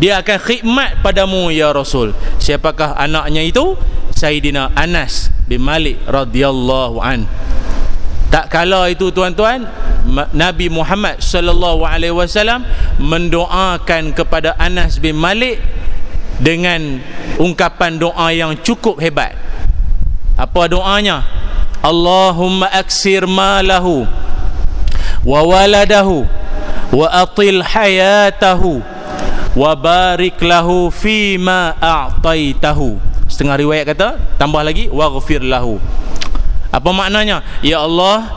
Dia akan khidmat padamu ya Rasul." Siapakah anaknya itu? Sayyidina Anas bin Malik radhiyallahu an. Tak kala itu tuan-tuan, Nabi Muhammad sallallahu alaihi wasallam mendoakan kepada Anas bin Malik dengan ungkapan doa yang cukup hebat. Apa doanya? Allahumma aksir malahu wa waladahu wa atil hayatahu wa barik lahu fima a'taitahu. Setengah riwayat kata, tambah lagi, waghfir lahu. Apa maknanya? Ya Allah,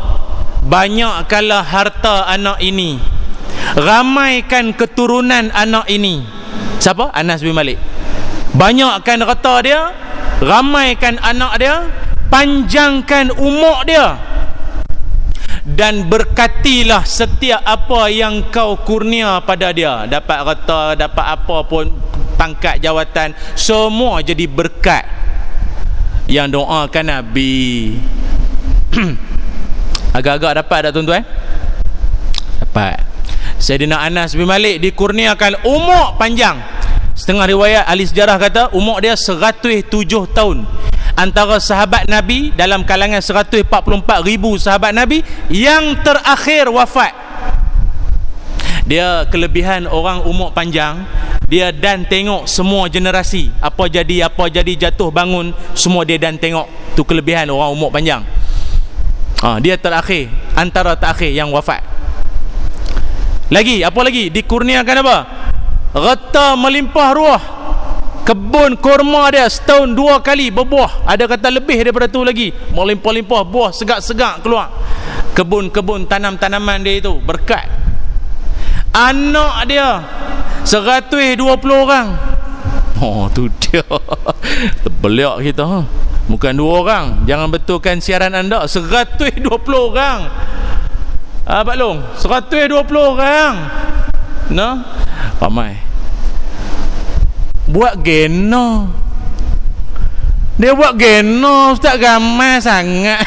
banyakkanlah harta anak ini, ramaikan keturunan anak ini. Siapa? Anas bin Malik. Banyakkan harta dia, ramaikan anak dia, panjangkan umur dia, dan berkatilah setiap apa yang kau kurnia pada dia. Dapat harta, dapat apa pun, pangkat, jawatan, semua jadi berkat. Yang doakan Nabi. Agak-agak dapat tak tuan-tuan? Dapat. Sayyidina Anas bin Malik dikurniakan umur panjang. Setengah riwayat ahli sejarah kata umur dia 107 tahun. Antara sahabat Nabi, dalam kalangan 144,000 sahabat Nabi, yang terakhir wafat. Dia kelebihan orang umur panjang, dia dan tengok semua generasi, apa jadi, jatuh bangun, semua dia dan tengok. Tu kelebihan orang umur panjang. Dia terakhir, antara terakhir yang wafat. Lagi, apa lagi? Dikurniakan apa? Reta melimpah ruah. Kebun kurma dia setahun 2 kali berbuah. Ada kata lebih daripada tu lagi. Melimpah-limpah buah segak-segak keluar. Kebun-kebun, tanam-tanaman dia itu berkat. Anak dia 120 orang. Tu dia. Terbeliak kita. Bukan 2 orang. Jangan betulkan siaran anda. 120 orang. Pak Long, 120 orang. No? Ramai. Buat geno. Dia buat geno, Ustaz, ramai sangat.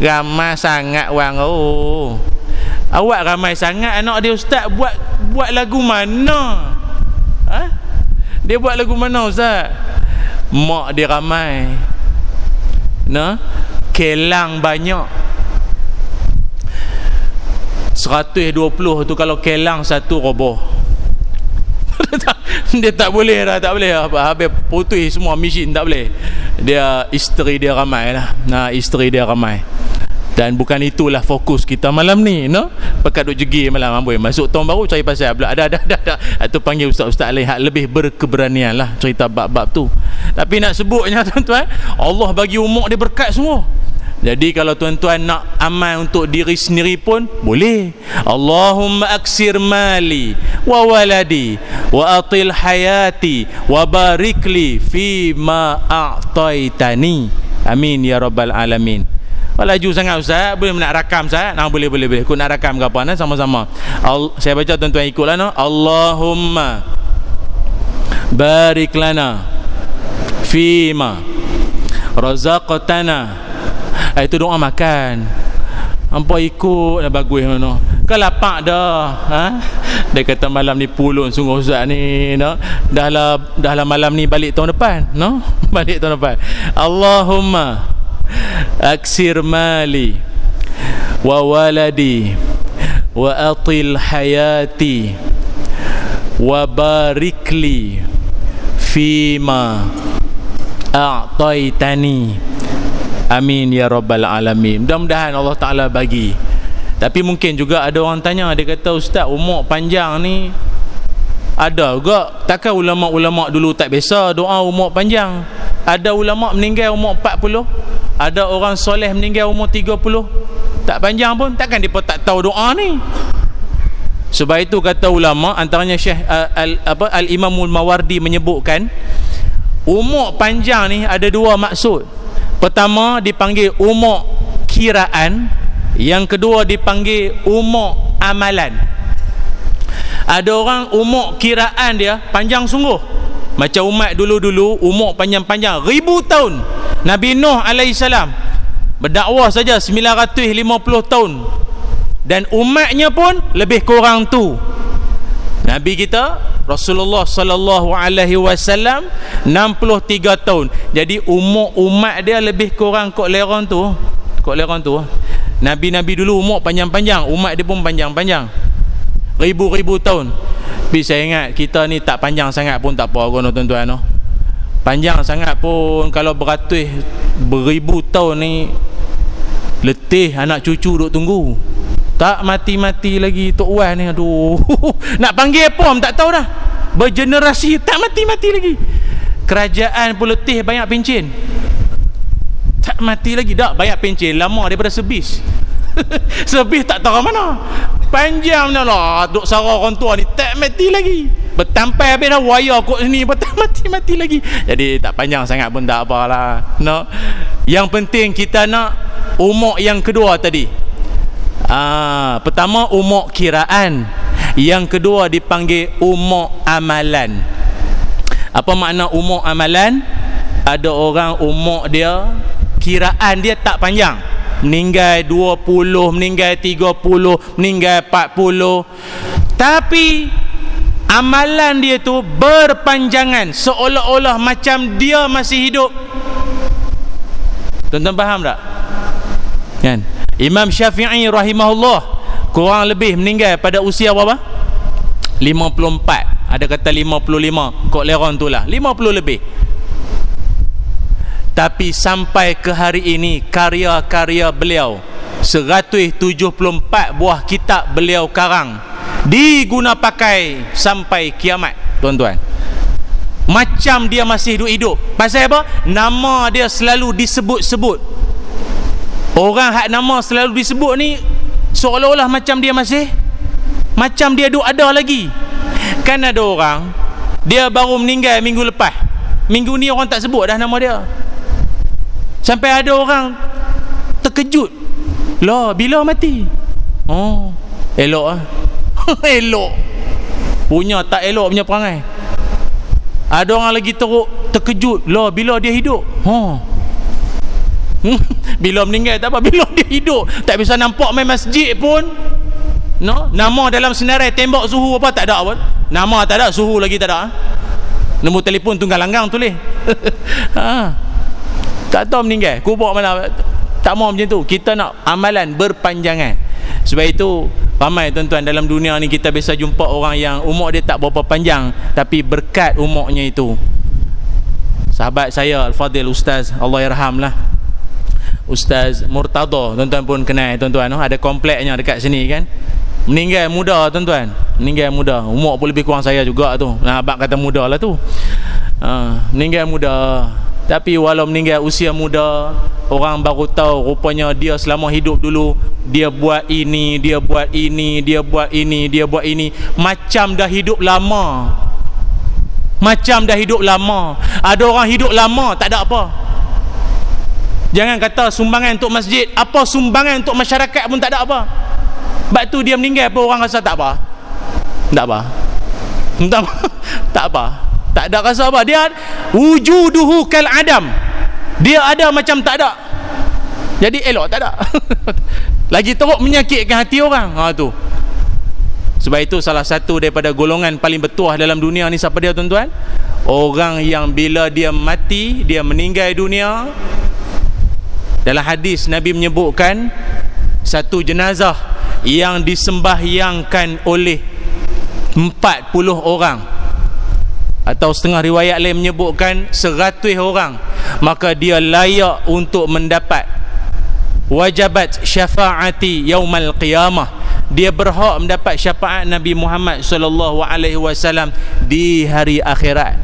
Ramai sangat wang. Awak ramai sangat, anak dia Ustaz buat lagu mana? Dia buat lagu mana Ustaz? Mak dia ramai. Nah, kelang banyak. 120 tu kalau kelang satu roboh. Dia tak boleh dah, tak boleh. Habis putih semua mesin, tak boleh. Dia isteri dia ramai lah. Isteri dia ramai. Dan bukan itulah fokus kita malam ni, no? Pekat duk jegi malam amboi. Masuk tahun baru cari pasal pula. Ada. Itu panggil ustaz-ustaz lain hak lebih berkeberanian lah cerita bab-bab tu. Tapi nak sebutnya tuan-tuan, Allah bagi umur dia berkat semua. Jadi kalau tuan-tuan nak amal untuk diri sendiri pun boleh. Allahumma aksir mali wa waladi wa atil hayati wa barikli fi ma a'taitani. Amin ya rabbal alamin. Laju sangat Ustaz, boleh nak rakam Ustaz? Boleh. Kau nak rakam ke apa? Sama-sama. Saya baca, tuan-tuan ikutlah. Allahumma barik lana fima razaqtana. Itu doa makan. Hampa ikut dah bagus. bukan lapak dah. Dia kata malam ni pulun sungguh ustaz ni, no? Dah lah malam ni balik tahun depan, no? Balik tahun depan. Allahumma aksir mali wa waladi wa atil hayati wa barikli fima a'taitani. Amin ya rabbal alamin. Mudah-mudahan Allah Ta'ala bagi. Tapi mungkin juga ada orang tanya, dia kata ustaz, umur panjang ni ada juga, takkan ulama-ulama dulu tak biasa doa umur panjang? Ada ulama meninggal umur 40, ada orang soleh meninggal umur 30, tak panjang pun, takkan dia pun tak tahu doa ni? Sebab itu kata ulama, antaranya Syekh Al-Imamul Mawardi menyebutkan umur panjang ni ada dua maksud. Pertama dipanggil umur kiraan, yang kedua dipanggil umur amalan. Ada orang umur kiraan dia panjang sungguh, macam umat dulu-dulu umur panjang-panjang 1000 tahun. Nabi Nuh alaihissalam berdakwah saja 950 tahun, dan umatnya pun lebih kurang tu. Nabi kita Rasulullah sallallahu alaihi wasallam 63 tahun. Jadi umur umat dia lebih kurang kok lerong tu. Nabi-nabi dulu umur panjang-panjang, umat dia pun panjang-panjang, ribu-ribu tahun. Tapi saya ingat kita ni tak panjang sangat pun tak apa tuan-tuan, no? Panjang sangat pun kalau beratus beribu tahun ni letih anak cucu duk tunggu. Tak mati-mati lagi Tok Wan ni, aduh. Nak panggil apa tak tahu dah. Bergenerasi tak mati-mati lagi. Kerajaan pun letih banyak pencen. Tak mati lagi dak, banyak pencen lama daripada sebis. Sebis tak tahu mana. Panjangnya lah duk sarah orang tua ni tak mati lagi. Bertampai habis dah wayar kot sini pun tak mati-mati lagi. Jadi tak panjang sangat pun tak apalah, no? Yang penting kita nak umur yang kedua tadi. Pertama umur kiraan, yang kedua dipanggil umur amalan. Apa makna umur amalan? Ada orang umur dia kiraan dia tak panjang, meninggal 20, meninggal 30, meninggal 40, tapi amalan dia tu berpanjangan, seolah-olah macam dia masih hidup. Tuan-tuan faham tak? Kan? Imam Syafi'i rahimahullah kurang lebih meninggal pada usia berapa? 54. Ada kata 55, kok leron tu lah, 50 lebih. Tapi sampai ke hari ini karya-karya beliau 174 buah kitab beliau karang diguna pakai sampai kiamat, tuan-tuan. Macam dia masih hidup. Pasal apa? Nama dia selalu disebut-sebut. Orang hak nama selalu disebut ni seolah-olah macam dia masih, macam dia duk ada lagi. Kan ada orang dia baru meninggal minggu lepas, minggu ni orang tak sebut dah nama dia. Sampai ada orang terkejut, lah bila mati? Oh, elok lah. Elok punya, tak elok punya perangai. Ada orang lagi teruk terkejut, lah bila dia hidup? Bila meninggal tak apa, bila dia hidup tak bisa nampak main masjid pun, no? Nama dalam senarai tembok suhu apa tak ada pun. Nama tak ada, suhu lagi tak ada. Nombor telefon tunggal langgang tulis. Tak tahu meninggal kubur mana. Tak mau macam tu. Kita nak amalan berpanjangan. Sebab itu ramai tuan-tuan dalam dunia ni kita biasa jumpa orang yang umur dia tak berapa panjang, tapi berkat umurnya itu. Sahabat saya Al-Fadil Ustaz, Allah yarhamlah, Ustaz Murtada, tuan-tuan pun kenal tuan-tuan, no? Ada kompleknya dekat sini kan. Meninggal muda tuan-tuan, meninggal muda, umur pun lebih kurang saya juga tu. Nah, abang kata muda lah tu. Meninggal muda. Tapi walau meninggal usia muda, orang baru tahu rupanya dia selama hidup dulu dia buat ini, dia buat ini, dia buat ini, dia buat ini, macam dah hidup lama. Macam dah hidup lama. Ada orang hidup lama tak ada apa. Jangan kata sumbangan untuk masjid, apa sumbangan untuk masyarakat pun tak ada apa. Sebab tu dia meninggal pun orang rasa tak apa. Tak apa. Tak apa. Tak apa. Tak ada rasa apa. Dia wujuduhu kal adam. Dia ada macam tak ada. Jadi elok tak ada. Lagi teruk menyakitkan hati orang. Tu. Sebab itu salah satu daripada golongan paling bertuah dalam dunia ni siapa dia tuan-tuan? Orang yang bila dia mati, dia meninggal dunia, dalam hadis Nabi menyebutkan satu jenazah yang disembahyangkan oleh 40 orang, atau setengah riwayat lain menyebutkan 100 orang, maka dia layak untuk mendapat wajabat syafaati yaumal qiyamah. Dia berhak mendapat syafaat Nabi Muhammad sallallahu alaihi wasallam di hari akhirat.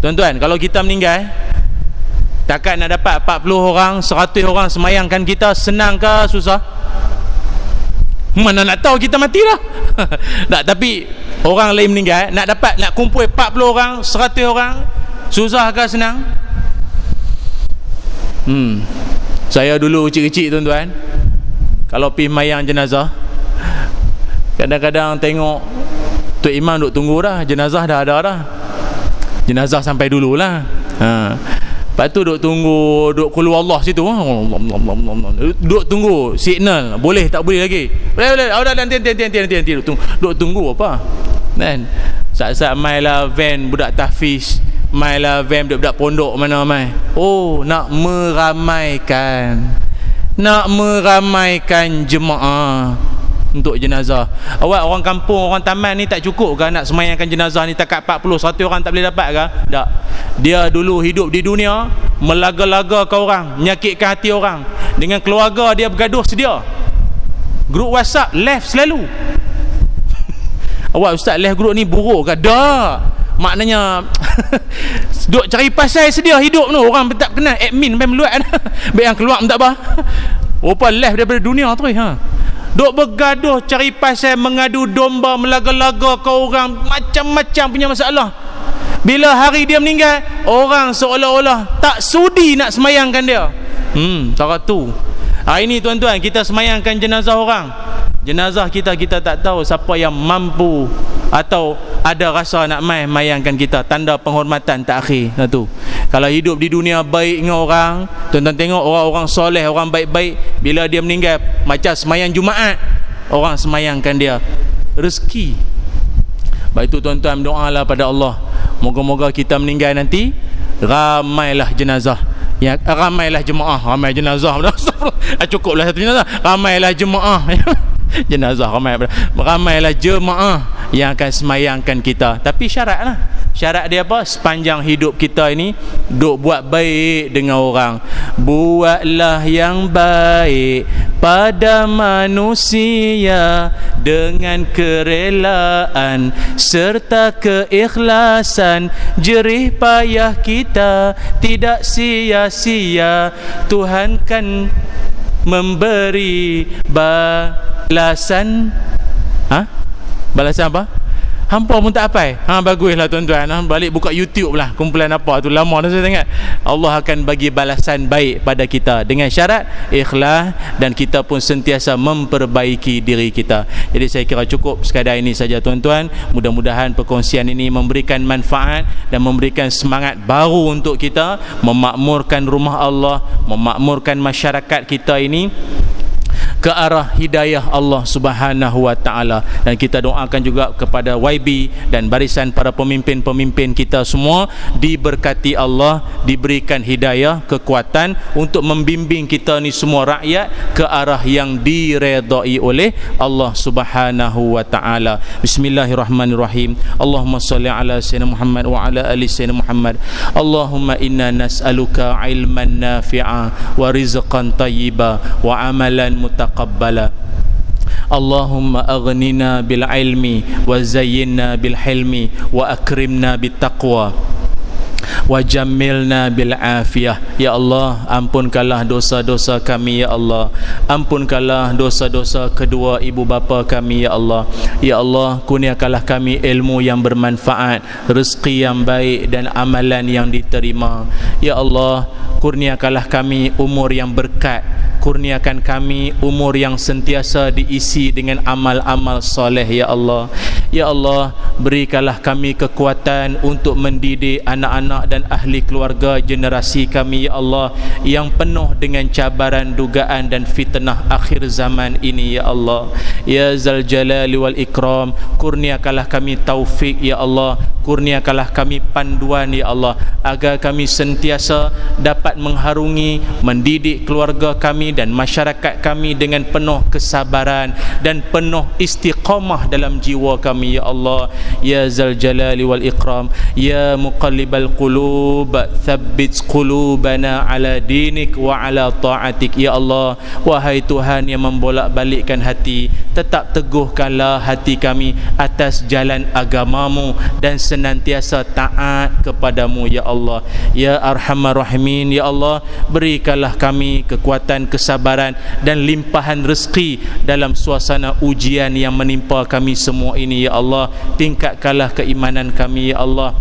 Tuan-tuan, kalau kita meninggal, takkan nak dapat 40 orang, 100 orang semayangkan kita, senang ke susah? Mana nak tahu kita mati dah. Tak, tapi orang lain meninggal, nak kumpul 40 orang, 100 orang, susah ke senang? Saya dulu kecil-kecil tuan-tuan, kalau pergi mayang jenazah, kadang-kadang tengok Tok Imam duk tunggu dah, jenazah dah ada dah. Jenazah sampai dululah. Lepas tu duk tunggu, duk keluar Allah situ, duk tunggu signal, boleh tak boleh lagi, boleh, nanti duk tunggu apa kan. Saat-saat mailah van budak tahfiz, mailah van budak pondok mana mai, nak meramaikan jemaah untuk jenazah. Awak orang kampung, orang taman ni tak cukup ke nak semayangkan jenazah ni takat 40, 100 orang tak boleh dapat ke? Tak. Dia dulu hidup di dunia melaga-laga ke orang, menyakitkan hati orang. Dengan keluarga dia bergaduh sedia. Grup WhatsApp left selalu. Awak ustaz left grup ni buruk ke? Tak. Maknanya duk cari pasal sedia hidup tu. Orang tak kenal admin sampai meluat. Baik yang keluar tak apa. Rupa left daripada dunia tu duk bergaduh, cari pasal, mengadu domba, melaga-laga ke orang, macam-macam punya masalah. Bila hari dia meninggal, orang seolah-olah tak sudi nak semayangkan dia. Cara tu. Hari ni tuan-tuan, kita semayangkan jenazah orang, jenazah kita tak tahu siapa yang mampu atau ada rasa nak mayangkan kita. Tanda penghormatan tak akhir tu. Kalau hidup di dunia baik dengan orang, tuan-tuan tengok orang-orang soleh, orang baik-baik, bila dia meninggal macam semayang Jumaat, orang semayangkan dia. Rezeki. Baik itu tuan-tuan, doalah pada Allah, moga-moga kita meninggal nanti ramailah jenazah, ya, ramailah jemaah, ramai jenazah. Cukuplah satu jenazah, ramailah jemaah. Jenazah ramailah jemaah yang akan semayangkan kita. Tapi syarat dia apa? Sepanjang hidup kita ini duk buat baik dengan orang. Buatlah yang baik pada manusia dengan kerelaan serta keikhlasan. Jerih payah kita tidak sia-sia. Tuhan kan memberi balasan. Balasan apa? Hampa pun tak apai. Baguslah tuan-tuan. Balik buka YouTube lah, kumpulan apa tu, lama dah saya tengok. Allah akan bagi balasan baik pada kita dengan syarat ikhlas dan kita pun sentiasa memperbaiki diri kita. Jadi saya kira cukup sekadar ini saja tuan-tuan. Mudah-mudahan perkongsian ini memberikan manfaat dan memberikan semangat baru untuk kita memakmurkan rumah Allah, memakmurkan masyarakat kita ini ke arah hidayah Allah Subhanahu wa taala. Dan kita doakan juga kepada YB dan barisan para pemimpin-pemimpin kita semua, diberkati Allah, diberikan hidayah, kekuatan untuk membimbing kita ni semua rakyat ke arah yang diredai oleh Allah Subhanahu wa taala. Bismillahirrahmanirrahim. Allahumma salli ala sayyidina Muhammad wa ala ali sayyidina Muhammad. Allahumma inna nas'aluka ilman nafi'a wa rizqan tayyiba wa amalan mutaqabbala. Allahumma aghnina bil ilmi wa zayyinna bil hilmi wa akrimna bit taqwa wa jammilna bil afiyah. Ya Allah, ampunkanlah dosa-dosa kami ya Allah. Ampunkanlah dosa-dosa kedua ibu bapa kami ya Allah. Ya Allah, kurniakanlah kami ilmu yang bermanfaat, rezeki yang baik dan amalan yang diterima. Ya Allah, kurniakanlah kami umur yang berkat, kurniakan kami umur yang sentiasa diisi dengan amal-amal soleh ya Allah. Ya Allah, berikanlah kami kekuatan untuk mendidik anak-anak dan ahli keluarga generasi kami ya Allah yang penuh dengan cabaran, dugaan dan fitnah akhir zaman ini ya Allah. Ya Zal Jalali wal Ikram, kurniakanlah kami taufik ya Allah, kurniakanlah kami panduan ya Allah, agar kami sentiasa dapat mengharungi, mendidik keluarga kami dan masyarakat kami dengan penuh kesabaran dan penuh istiqamah dalam jiwa kami ya Allah. Ya Zal Jalali wal Ikram, ya muqallibal qulub, thabbit qulubana ala dinik wa ala ta'atik ya Allah. Wahai Tuhan yang membolak-balikkan hati, tetap teguhkanlah hati kami atas jalan agamamu dan senantiasa taat kepadamu ya Allah. Ya Arhamar Rahimin ya Allah, berikanlah kami kekuatan, kesabaran dan limpahan rezeki dalam suasana ujian yang menimpa kami semua ini ya Allah. Tingkatkanlah keimanan kami ya Allah,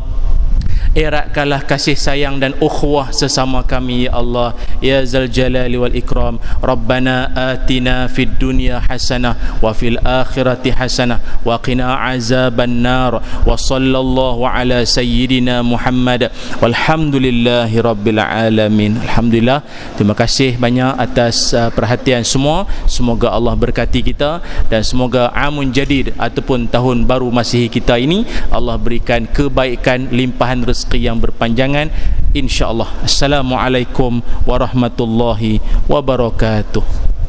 eratkanlah kasih sayang dan ukhuwah sesama kami ya Allah. Ya Zal Jalali wal Ikram, Rabbana atina fid dunya hasanah wa fil akhirati hasanah wa qina azaban nar, wa sallallahu ala sayyidina Muhammad walhamdulillahi rabbil alamin. Alhamdulillah, terima kasih banyak atas perhatian semua. Semoga Allah berkati kita dan semoga amun jadid ataupun tahun baru Masihi kita ini Allah berikan kebaikan, limpahan rezeki yang berpanjangan insya-Allah. Assalamualaikum warahmatullahi wabarakatuh.